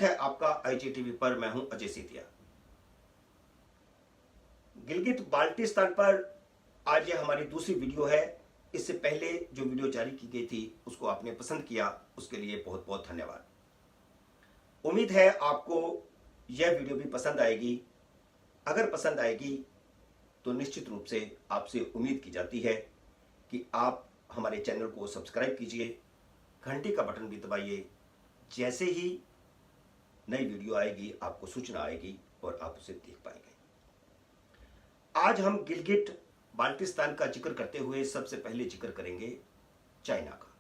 स्वागत है आपका आईजीटीवी पर। मैं हूं अजय सीतिया। गिलगित बाल्टिस्तान पर आज ये हमारी दूसरी वीडियो है। इससे पहले जो वीडियो जारी की गई थी उसको आपने पसंद किया, उसके लिए बहुत बहुत धन्यवाद। उम्मीद है आपको यह वीडियो भी पसंद आएगी। अगर पसंद आएगी तो निश्चित रूप से आपसे उम्मीद की जाती है कि आप हमारे चैनल को सब्सक्राइब कीजिए, घंटी का बटन भी दबाइए। जैसे ही नई वीडियो आएगी आपको सूचना आएगी और आप उसे देख पाएंगे। आज हम गिलगिट बाल्टिस्तान का जिक्र करते हुए सबसे पहले जिक्र करेंगे चाइना का।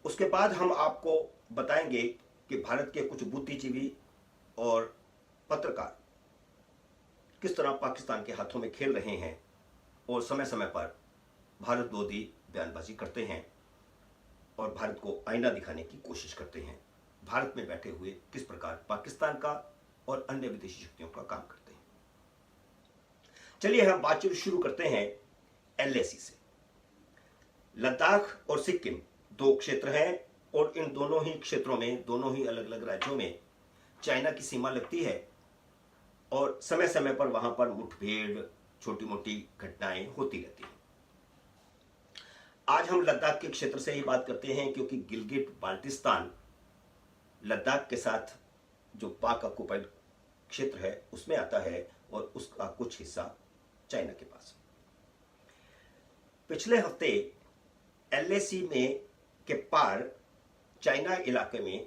उसके बाद हम आपको बताएंगे कि भारत के कुछ बुद्धिजीवी और पत्रकार किस तरह पाकिस्तान के हाथों में खेल रहे हैं और समय समय पर भारत विरोधी बयानबाजी करते हैं और भारत को आईना दिखाने की कोशिश करते हैं। भारत में बैठे हुए किस प्रकार पाकिस्तान का और अन्य विदेशी शक्तियों का काम करते हैं। चलिए हम बातचीत शुरू करते हैं एलएसी से। लद्दाख और सिक्किम दो क्षेत्र हैं और इन दोनों ही क्षेत्रों में, दोनों ही अलग अलग राज्यों में चाइना की सीमा लगती है और समय समय पर वहां पर मुठभेड़, छोटी मोटी घटनाएं होती रहती हैं। आज हम लद्दाख के क्षेत्र से ही बात करते हैं क्योंकि गिलगिट बाल्टिस्तान लद्दाख के साथ जो पाक ऑक्युपाइड क्षेत्र है उसमें आता है और उसका कुछ हिस्सा चाइना के पास। पिछले हफ्ते एलएसी में के पार चाइना इलाके में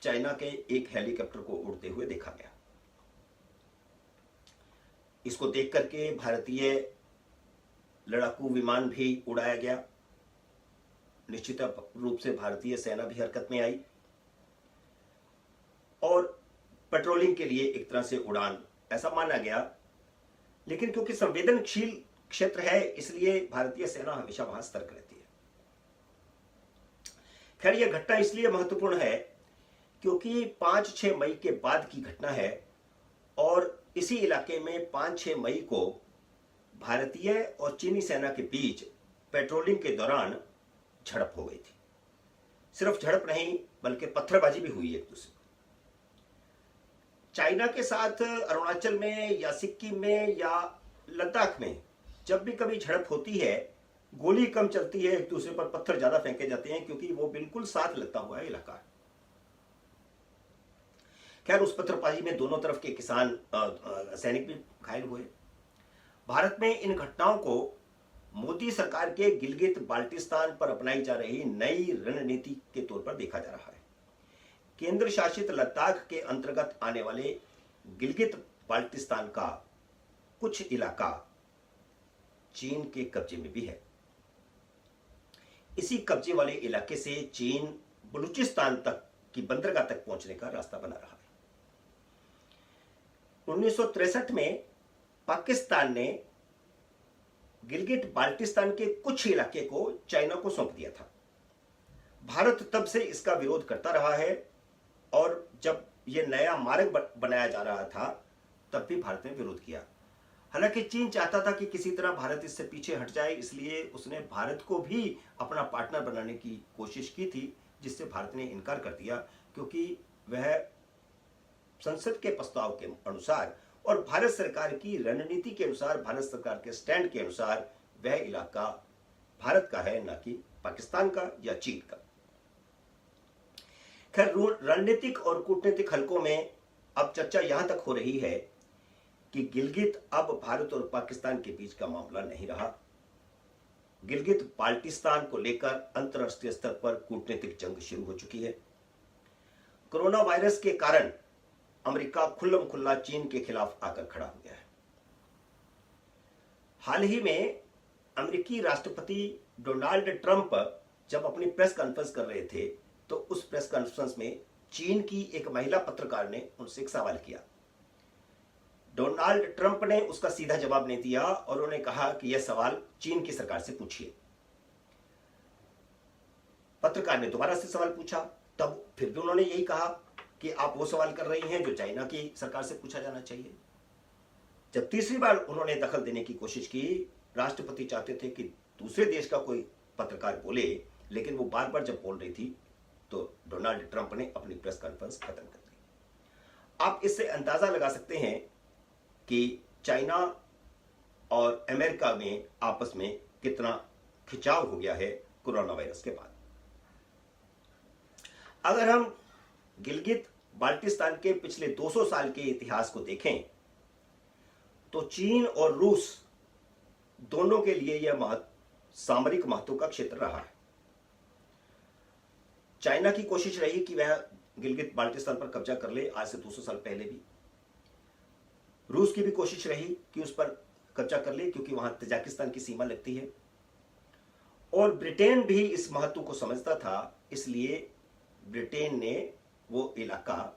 चाइना के एक हेलीकॉप्टर को उड़ते हुए देखा गया। इसको देख करके भारतीय लड़ाकू विमान भी उड़ाया गया। निश्चित रूप से भारतीय सेना भी हरकत में आई और पेट्रोलिंग के लिए एक तरह से उड़ान ऐसा माना गया। लेकिन क्योंकि संवेदनशील क्षेत्र है इसलिए भारतीय सेना हमेशा वहां सतर्क रहती है। खैर यह घटना इसलिए महत्वपूर्ण है क्योंकि 5-6 मई के बाद की घटना है और इसी इलाके में 5-6 मई को भारतीय और चीनी सेना के बीच पेट्रोलिंग के दौरान झड़प हो गई थी। सिर्फ झड़प नहीं बल्कि पत्थरबाजी भी हुई एक दूसरे। चाइना के साथ अरुणाचल में या सिक्किम में या लद्दाख में जब भी कभी झड़प होती है गोली कम चलती है, एक दूसरे पर पत्थर ज्यादा फेंके जाते हैं क्योंकि वो बिल्कुल साथ लगता हुआ इलाका है। खैर उस पत्थरबाजी में दोनों तरफ के किसान सैनिक भी घायल हुए। भारत में इन घटनाओं को मोदी सरकार के गिलगित बाल्टिस्तान पर अपनाई जा रही नई रणनीति के तौर पर देखा जा रहा है। केंद्र शासित लद्दाख के अंतर्गत आने वाले गिलगित बाल्टिस्तान का कुछ इलाका चीन के कब्जे में भी है। इसी कब्जे वाले इलाके से चीन बलूचिस्तान तक की बंदरगाह तक पहुंचने का रास्ता बना रहा है। 1963 में पाकिस्तान ने गिलगिट बाल्टिस्तान के कुछ इलाके को चाइना को सौंप दिया था। भारत तब से इसका विरोध करता रहा है और जब यह नया मार्ग बनाया जा रहा था तब भी भारत ने विरोध किया। हालांकि चीन चाहता था कि किसी तरह भारत इससे पीछे हट जाए, इसलिए उसने भारत को भी अपना पार्टनर बनाने की कोशिश की थी, जिससे भारत ने इनकार कर दिया क्योंकि वह संसद के प्रस्ताव के अनुसार और भारत सरकार की रणनीति के अनुसार, भारत सरकार के स्टैंड के अनुसार वह इलाका भारत का है, न कि पाकिस्तान का या चीन का। खैर रणनीतिक और कूटनीतिक हलकों में अब चर्चा यहां तक हो रही है कि गिलगित अब भारत और पाकिस्तान के बीच का मामला नहीं रहा। गिलगित बाल्टिस्तान को लेकर अंतरराष्ट्रीय स्तर पर कूटनीतिक जंग शुरू हो चुकी है। कोरोना वायरस के कारण अमेरिका खुल्लम खुल्ला चीन के खिलाफ आकर खड़ा हो गया है। हाल ही में अमेरिकी राष्ट्रपति डोनाल्ड ट्रंप जब अपनी प्रेस कॉन्फ्रेंस कर रहे थे तो उस प्रेस कॉन्फ्रेंस में चीन की एक महिला पत्रकार ने उनसे एक सवाल किया। डोनाल्ड ट्रंप ने उसका सीधा जवाब नहीं दिया और उन्होंने कहा कि यह सवाल चीन की सरकार से पूछिए। पत्रकार ने दोबारा से सवाल पूछा, तब फिर भी उन्होंने यही कहा कि आप वो सवाल कर रही हैं जो चाइना की सरकार से पूछा जाना चाहिए। जब तीसरी बार उन्होंने दखल देने की कोशिश की, राष्ट्रपति चाहते थे कि दूसरे देश का कोई पत्रकार बोले, लेकिन वो बार बार जब बोल रही थी तो डोनाल्ड ट्रंप ने अपनी प्रेस कॉन्फ्रेंस खत्म कर दी। आप इससे अंदाजा लगा सकते हैं कि चाइना और अमेरिका में आपस में कितना खिंचाव हो गया है कोरोना वायरस के बाद। अगर हम गिलगित बाल्टिस्तान के पिछले 200 साल के इतिहास को देखें तो चीन और रूस दोनों के लिए यह सामरिक महत्व का क्षेत्र रहा है। चाइना की कोशिश रही कि वह गिलगित बाल्टिस्तान पर कब्जा कर ले, आज से 200 साल पहले भी। रूस की भी कोशिश रही कि उस पर कब्जा कर ले, क्योंकि वहां तजाकिस्तान की सीमा लगती है। और ब्रिटेन भी इस महत्व को समझता था, इसलिए ब्रिटेन ने वो इलाका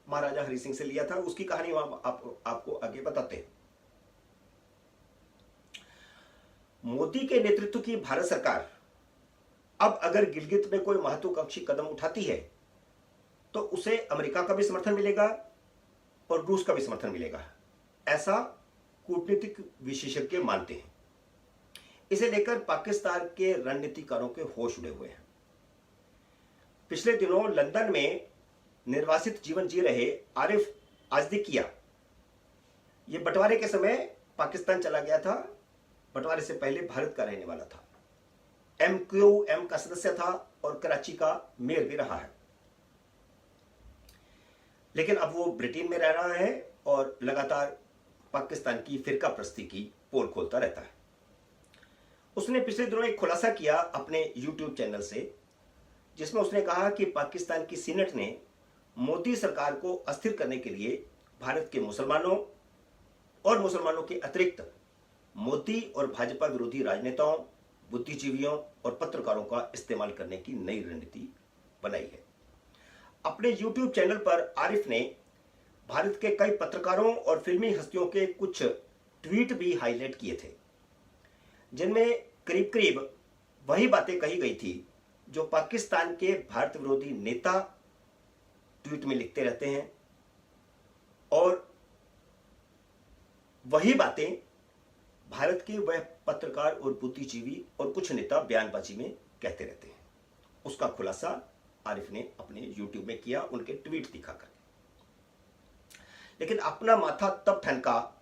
महाराजा हरि सिंह से लिया था। उसकी कहानी आपको आगे बताते हैं। मोदी के नेतृत्व की भारत सरकार अब अगर गिलगित में कोई महत्वाकांक्षी कदम उठाती है तो उसे अमेरिका का भी समर्थन मिलेगा और रूस का भी समर्थन मिलेगा, ऐसा कूटनीतिक विशेषज्ञ मानते हैं। इसे लेकर पाकिस्तान के रणनीतिकारों के होश उड़े हुए हैं। पिछले दिनों लंदन में निर्वासित जीवन जी रहे आरिफ आजदिकिया, ये बंटवारे के समय पाकिस्तान चला गया था। बंटवारे से पहले भारत का रहने वाला था, MQM का सदस्य था और कराची का मेयर भी रहा है। लेकिन अब वो ब्रिटेन में रह रहा है और लगातार पाकिस्तान की फिरका प्रस्ती की पोल खोलता रहता है। उसने पिछले दिनों एक खुलासा किया अपने YouTube चैनल से, जिसमें उसने कहा कि पाकिस्तान की सीनेट ने मोदी सरकार को अस्थिर करने के लिए भारत के मुसलमानों और मुसलमानों के अतिरिक्त मोदी और भाजपा विरोधी राजनेताओं, बुद्धिजीवियों और पत्रकारों का इस्तेमाल करने की नई रणनीति बनाई है। अपने YouTube चैनल पर आरिफ ने भारत के कई पत्रकारों और फिल्मी हस्तियों के कुछ ट्वीट भी हाईलाइट किए थे, जिनमें करीब करीब वही बातें कही गई थी जो पाकिस्तान के भारत विरोधी नेता ट्वीट में लिखते रहते हैं, और वही बातें भारत के वह पत्रकार और बुद्धिजीवी और कुछ नेता बयानबाजी में कहते रहते हैं। उसका खुलासा आरिफ ने अपने YouTube में किया, उनके ट्वीट दिखाकर। लेकिन अपना माथा तब ठनका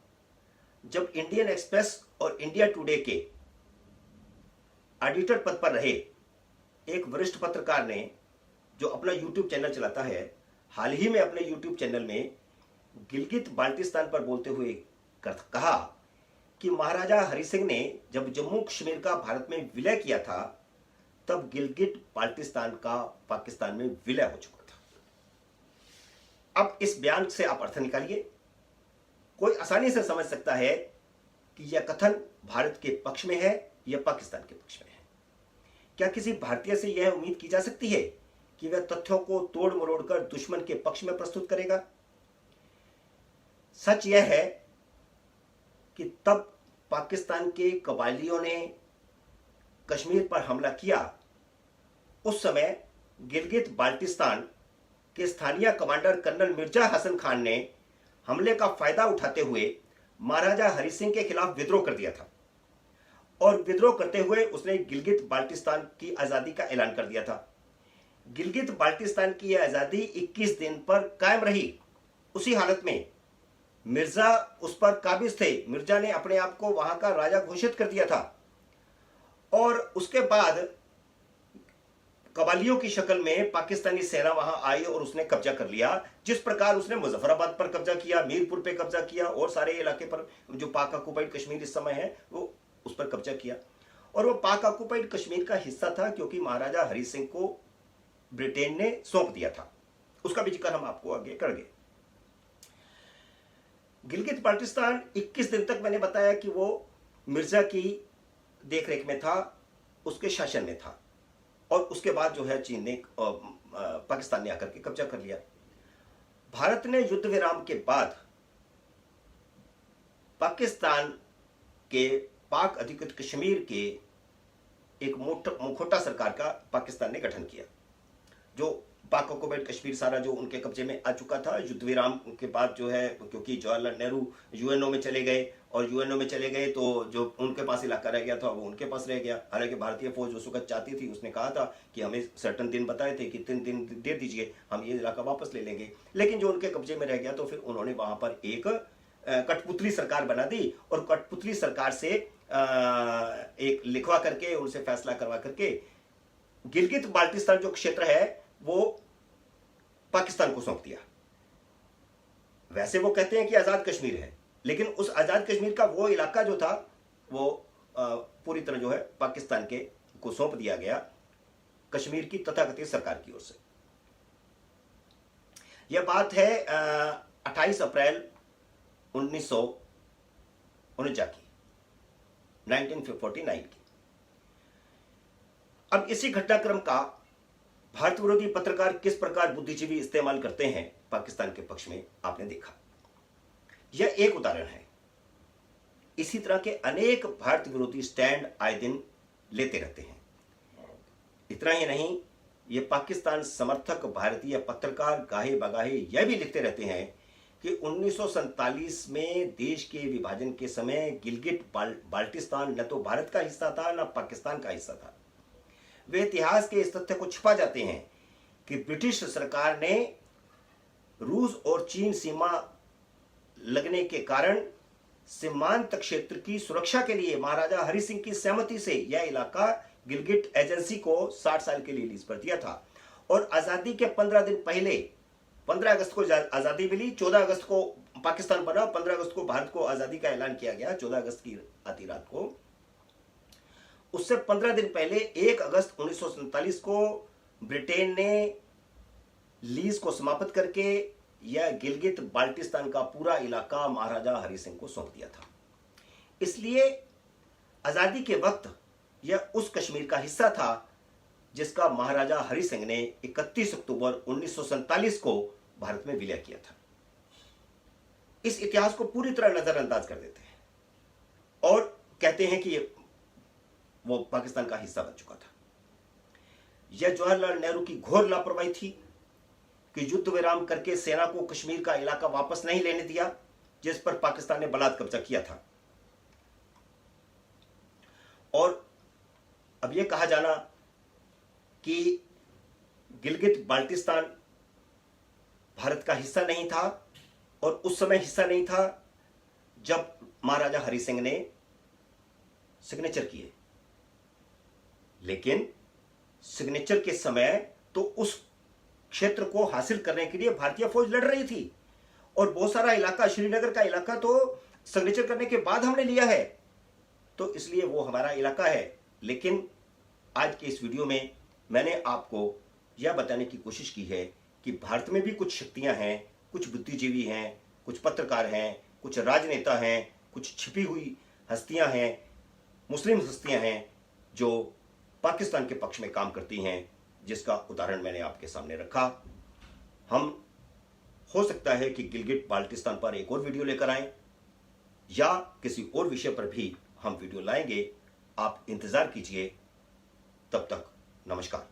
जब इंडियन एक्सप्रेस और इंडिया टुडे के एडिटर पद पर रहे एक वरिष्ठ पत्रकार ने, जो अपना YouTube चैनल चलाता है, हाल ही में अपने YouTube चैनल में गिलगित बाल्टिस्तान पर बोलते हुए कहा कि महाराजा हरि सिंह ने जब जम्मू कश्मीर का भारत में विलय किया था तब गिलगिट बाल्टिस्तान का पाकिस्तान में विलय हो चुका था। अब इस बयान से आप अर्थ निकालिए। कोई आसानी से समझ सकता है कि यह कथन भारत के पक्ष में है या पाकिस्तान के पक्ष में है। क्या किसी भारतीय से यह उम्मीद की जा सकती है कि वह तथ्यों को तोड़ मरोड़ कर दुश्मन के पक्ष में प्रस्तुत करेगा? सच यह है कि तब पाकिस्तान के कबायलियों ने कश्मीर पर हमला किया, उस समय गिलगित बाल्टिस्तान के स्थानीय कमांडर कर्नल मिर्जा हसन खान ने हमले का फायदा उठाते हुए महाराजा हरि सिंह के खिलाफ विद्रोह कर दिया था, और विद्रोह करते हुए उसने गिलगित बाल्टिस्तान की आजादी का ऐलान कर दिया था। गिलगित बाल्टिस्तान की यह आजादी 21 दिन पर कायम रही। उसी हालत में मिर्जा उस पर काबिज थे। मिर्जा ने अपने आप को वहां का राजा घोषित कर दिया था, और उसके बाद कबालियों की शक्ल में पाकिस्तानी सेना वहां आई और उसने कब्जा कर लिया। जिस प्रकार उसने मुजफ्फराबाद पर कब्जा किया, मीरपुर पे कब्जा किया और सारे इलाके पर जो पाक ऑक्युपाइड कश्मीर इस समय है वो उस पर कब्जा किया। और वो पाक ऑक्युपाइड कश्मीर का हिस्सा था क्योंकि महाराजा हरि सिंह को ब्रिटेन ने सौंप दिया था। उसका भी जिक्र हम आपको आगे करेंगे। गिलगित बाल्टिस्तान 21 दिन तक मैंने बताया कि वो मिर्जा की देखरेख में था, उसके शासन में था, और उसके बाद जो है चीन ने पाकिस्तान ने आकर के कब्जा कर लिया। भारत ने युद्ध विराम के बाद पाकिस्तान के पाक अधिकृत कश्मीर के एक मुखोटा सरकार का पाकिस्तान ने गठन किया, जो पाक ऑक्युपाइड कश्मीर सारा जो उनके कब्जे में आ चुका था युद्ध विराम के बाद जो है, क्योंकि जवाहरलाल नेहरू यूएनओ में चले गए और यूएनओ में चले गए तो जो उनके पास इलाका रह गया था वो उनके पास रह गया। हालांकि भारतीय फौज उस वक्त चाहती थी, उसने कहा था कि हमें सर्टन दिन बताए थे कि 3 दिन दे दीजिए, हम ये इलाका वापस ले लेंगे, लेकिन जो उनके कब्जे में रह गया तो फिर उन्होंने वहां पर एक कठपुतली सरकार बना दी और कठपुतली सरकार से एक लिखवा करके उनसे फैसला करवा करके गिलगित बाल्टिस्तान जो क्षेत्र है वो पाकिस्तान को सौंप दिया। वैसे वो कहते हैं कि आजाद कश्मीर है, लेकिन उस आजाद कश्मीर का वो इलाका जो था वो पूरी तरह जो है पाकिस्तान के को सौंप दिया गया कश्मीर की तथाकथित सरकार की ओर से। यह बात है 28 अप्रैल 1949 की, 1949 की। अब इसी घटनाक्रम का भारत विरोधी पत्रकार किस प्रकार बुद्धिजीवी इस्तेमाल करते हैं पाकिस्तान के पक्ष में, आपने देखा। यह एक उदाहरण है। इसी तरह के अनेक भारत विरोधी स्टैंड आए दिन लेते रहते हैं। इतना ही नहीं, ये पाकिस्तान समर्थक भारतीय पत्रकार गाहे बगाहे यह भी लिखते रहते हैं कि 1947 में देश के विभाजन के समय गिलगिट बाल्टिस्तान न तो भारत का हिस्सा था न पाकिस्तान का हिस्सा था। वे इतिहास के इस तथ्य को छिपा जाते हैं कि ब्रिटिश सरकार ने रूस और चीन सीमा लगने के कारण सीमांत क्षेत्र की सुरक्षा के लिए महाराजा हरि सिंह की सहमति से यह इलाका गिलगिट एजेंसी को 60 साल के लिए लीज पर दिया था और आजादी के 15 दिन पहले 15 अगस्त को आजादी मिली, 14 अगस्त को पाकिस्तान बना, 15 अगस्त को भारत को आजादी का ऐलान किया गया, 14 अगस्त की आधी रात को। उससे 15 दिन पहले 1 अगस्त 1947 को ब्रिटेन ने लीज को समाप्त करके यह गिलगित बाल्टिस्तान का पूरा इलाका महाराजा हरि सिंह को सौंप दिया था। इसलिए आजादी के वक्त यह उस कश्मीर का हिस्सा था जिसका महाराजा हरि सिंह ने 31 अक्टूबर 1947 को भारत में विलय किया था। इस इतिहास को पूरी तरह नजरअंदाज कर देते हैं और कहते हैं कि वो पाकिस्तान का हिस्सा बन चुका था। यह जवाहरलाल नेहरू की घोर लापरवाही थी कि युद्ध विराम करके सेना को कश्मीर का इलाका वापस नहीं लेने दिया जिस पर पाकिस्तान ने बलात् कब्जा किया था। और अब यह कहा जाना कि गिलगित बाल्टिस्तान भारत का हिस्सा नहीं था और उस समय हिस्सा नहीं था जब महाराजा हरि सिंह ने सिग्नेचर किए, लेकिन सिग्नेचर के समय तो उस क्षेत्र को हासिल करने के लिए भारतीय फौज लड़ रही थी और बहुत सारा इलाका, श्रीनगर का इलाका तो सिग्नेचर करने के बाद हमने लिया है, तो इसलिए वो हमारा इलाका है। लेकिन आज के इस वीडियो में मैंने आपको यह बताने की कोशिश की है कि भारत में भी कुछ शक्तियां हैं, कुछ बुद्धिजीवी हैं, कुछ पत्रकार हैं, कुछ राजनेता हैं, कुछ छिपी हुई हस्तियां हैं, मुस्लिम हस्तियां हैं जो पाकिस्तान के पक्ष में काम करती हैं, जिसका उदाहरण मैंने आपके सामने रखा। हम हो सकता है कि गिलगिट बाल्टिस्तान पर एक और वीडियो लेकर आएं या किसी और विषय पर भी हम वीडियो लाएंगे। आप इंतजार कीजिए। तब तक नमस्कार।